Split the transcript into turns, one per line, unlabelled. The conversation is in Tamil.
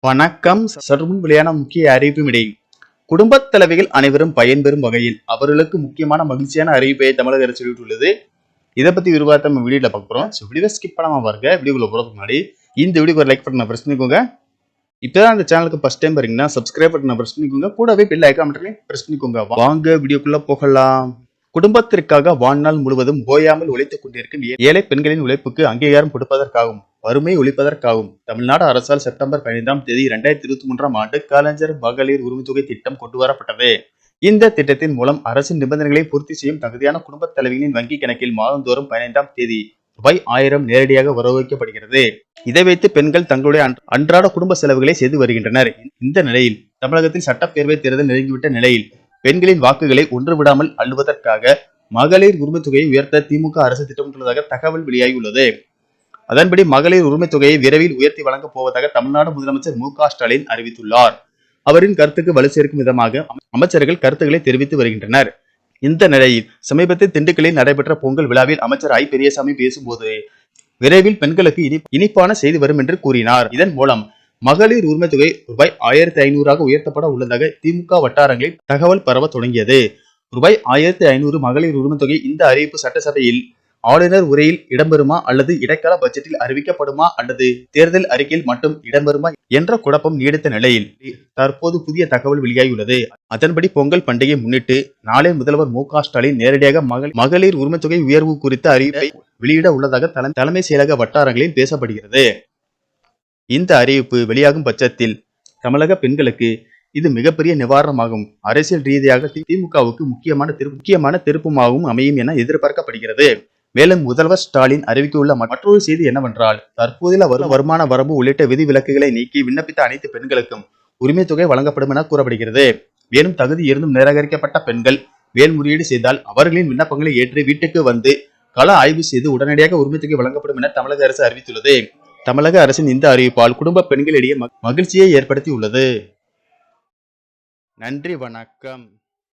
வணக்கம். சற்றுமுன் வெளியான முக்கிய அறிவிப்பும் இடையே குடும்பத் தலைவிகள் அனைவரும் பயன்பெறும் வகையில் அவர்களுக்கு முக்கியமான மகிழ்ச்சியான அறிவிப்பை தமிழக அரசு வெளியிட்டுள்ளது. இதை பத்தி விரிவாக நம்ம வீடியோல பார்க்க போறோம். வீடியோ ஸ்கிப் பண்ணாம பாருங்க. வீடியோக்குள்ள போறதுக்கு முன்னாடி இந்த வீடியோக்கு ஒரு லைக் பட்டனை பிரஸ் பண்ணிக்கோங்க. இப்பதான் இந்த சேனலுக்கு ஃபர்ஸ்ட் டைம் பாருங்கன்னா சப்ஸ்கிரைப் பட்டனை பிரஸ் பண்ணிக்கோங்க. கூடவே பெல் ஐகான் பிரஸ் பண்ணிக்கோங்க. வாங்க வீடியோக்குள்ள போகலாம். குடும்பத்திற்காக வாழ்நாள் முழுவதும் ஓயாமல் உழைத்துக் கொண்டிருக்கும் ஏழை பெண்களின் உழைப்புக்கு அங்கீகாரம் கொடுப்பதற்காகவும் வறுமை ஒழிப்பதற்காகவும் தமிழ்நாடு அரசால் செப்டம்பர் 15ஆம் தேதி 2023ஆம் ஆண்டு கலைஞர் மகளிர் உரிமைத்தொகை திட்டம் கொண்டுவரப்பட்டது. இந்த திட்டத்தின் மூலம் அரசின் நிபந்தனைகளை பூர்த்தி செய்யும் தகுதியான குடும்பத் தலைவிகளின் வங்கி கணக்கில் மாதந்தோறும் 15ஆம் தேதி ரூபாய் 1000 நேரடியாக வரவு வைக்கப்படுகிறது. இதை வைத்து பெண்கள் தங்களுடைய அன்றாட குடும்ப செலவுகளை செய்து வருகின்றனர். இந்த நிலையில் தமிழகத்தில் சட்டப்பேரவை தேர்தல் நெருங்கிவிட்ட நிலையில் பெண்களின் வாக்குகளை ஒன்று விடாமல் அள்ளுவதற்காக மகளிர் உரிமை தொகையை உயர்த்த திமுக அரசு திட்டமிட்டுள்ளதாக தகவல் வெளியாகியுள்ளது. அதன்படி மகளிர் உரிமை தொகையை விரைவில் உயர்த்தி வழங்கப் போவதாக தமிழ்நாடு முதலமைச்சர் மு.க.ஸ்டாலின் அறிவித்துள்ளார். அவரின் கருத்துக்கு வலு சேர்க்கும் விதமாக அமைச்சர்கள் கருத்துக்களை தெரிவித்து வருகின்றனர். இந்த நிலையில் சமீபத்தில் திண்டுக்கல்லில் நடைபெற்ற பொங்கல் விழாவில் அமைச்சர் ஐ. பெரியசாமி பேசும்போது விரைவில் பெண்களுக்கு இனிப்பான செய்தி வரும் என்று கூறினார். இதன் மூலம் மகளிர் உரிமை தொகை ரூபாய் 1500 உயர்த்தப்பட உள்ளதாக திமுக வட்டாரங்களில் தகவல் பரவ தொடங்கியது. ரூபாய் 1500 மகளிர் உரிமை தொகை இந்த அறிவிப்பு சட்டசபையில் ஆளுநர் உரையில் இடம்பெறுமா அல்லது இடைக்கால பட்ஜெட்டில் அறிவிக்கப்படுமா அல்லது தேர்தல் அறிக்கையில் மட்டும் இடம்பெறுமா என்ற குழப்பம் நீடித்த நிலையில் தற்போது புதிய தகவல் வெளியாகியுள்ளது. அதன்படி பொங்கல் பண்டிகை முன்னிட்டு நாளை முதல்வர் மு.க.ஸ்டாலின் நேரடியாக மகளிர் உரிமை தொகை உயர்வு குறித்த அறிவிப்பை வெளியிட உள்ளதாக தலைமை செயலக வட்டாரங்களில் பேசப்படுகிறது. இந்த அறிவிப்பு வெளியாகும் பட்சத்தில் தமிழக பெண்களுக்கு இது மிகப்பெரிய நிவாரணமாகும். அரசியல் ரீதியாக திமுகவுக்கு முக்கியமான திருப்பமாகவும் அமையும் என எதிர்பார்க்கப்படுகிறது. மேலும் முதல்வர் ஸ்டாலின் அறிவித்துள்ள மற்றொரு செய்தி என்னவென்றால் தற்போதுள்ள வருமான வரம்பு உள்ளிட்ட விதிவிலக்குகளை நீக்கி விண்ணப்பித்த அனைத்து பெண்களுக்கும் உரிமை தொகை வழங்கப்படும் என கூறப்படுகிறது. மேலும் தகுதி இருந்தும் நிராகரிக்கப்பட்ட பெண்கள் மேல்முறையீடு செய்தால் அவர்களின் விண்ணப்பங்களை ஏற்று வீட்டுக்கு வந்து கள ஆய்வு செய்து உடனடியாக உரிமை தொகை வழங்கப்படும் என தமிழக அரசு அறிவித்துள்ளது. தமிழக அரசின் இந்த அறிவிப்பால் குடும்ப பெண்களிடையே மகிழ்ச்சியை ஏற்படுத்தி உள்ளது. நன்றி, வணக்கம்.